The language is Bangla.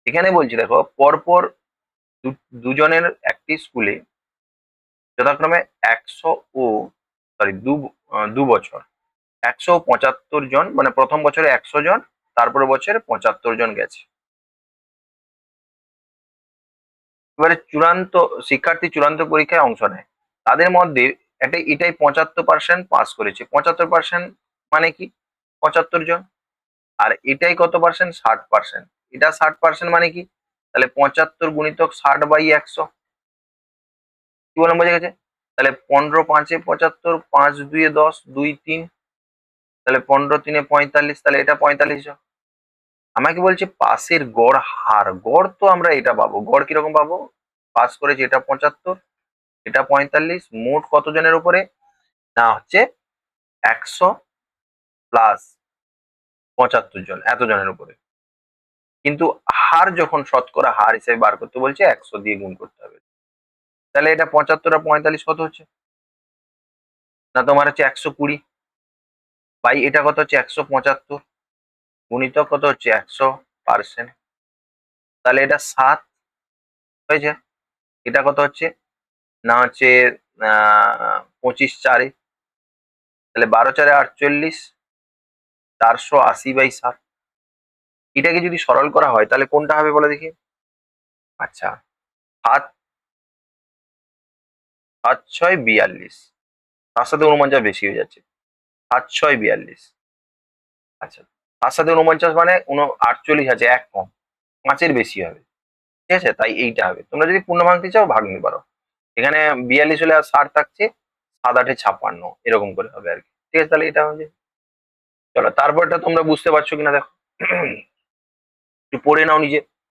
এখানে বলছি দেখো, পরপর দুজনের একটি স্কুলে যথাক্রমে 100 ও সরি 2 বছর 175 জন, মানে প্রথম বছরে 100 জন, তারপরে বছরে 75 জন গেছে। এবারে চূড়ান্ত শিক্ষার্থী চূড়ান্ত পরীক্ষায় অংশ নেয়, তাদের মধ্যে এটাই 75% পাস করেছে। 75% মানে কি? 75 জন। আর এটাই কত পার্সেন্ট? 60%। এটা 60% মানে কি? তাহলে 75 গুণিতক 60/100। কি বললাম, বোঝা গেছে? তাহলে 15 × 5 = 75, 5 × 2 = 10, 2 × 3, তাহলে 15 × 3 = 45, তাহলে এটা 45 জন। আমাকে বলছে পাসের গড় হার। গড় তো আমরা এটা পাবো, গড় কিরকম পাবো? পাস করেছে এটা 75, এটা 45, মোট কতজনের উপরে? না হচ্ছে 100 প্লাস 75 জন, এত জনের উপরে। কিন্তু হার যখন শতকরা হার হিসেবে বার করতে বলছে 100 দিয়ে গুণ করতে হবে। তাহলে এটা 75 আর 45 কত হচ্ছে? না তোমার হচ্ছে 120, বাই এটা কত হচ্ছে 175, গুণিতক কত হচ্ছে 100%। তাহলে এটা 7 হয়েছে। এটা কত হচ্ছে? না হচ্ছে 25 × 4, তাহলে 12 × 4 = 48, 480/7। এটাকে যদি সরল করা হয় তাহলে কোনটা হবে বলে দেখি? আচ্ছা, 7 7 × 6 = 42, তার সাথে 49 বেশি হয়ে যাচ্ছে। 7 × 6 = 42। আচ্ছা, তার সাথে 49 মানে 48 আছে, এক কম, 5-এর বেশি হবে। ঠিক আছে, তাই এইটা হবে। তোমরা যদি পূর্ণ ভাঙতে চাও ভাগ নিতে পারো। এখানে 42 হলে আর 60 থাকছে, 7 × 8 = 56, এরকম করে হবে আর কি। ঠিক আছে, তাহলে এটা হবে। চলো তারপরটা তোমরা বুঝতে পারছো কিনা দেখো, একটু পড়ে নাও নিজে।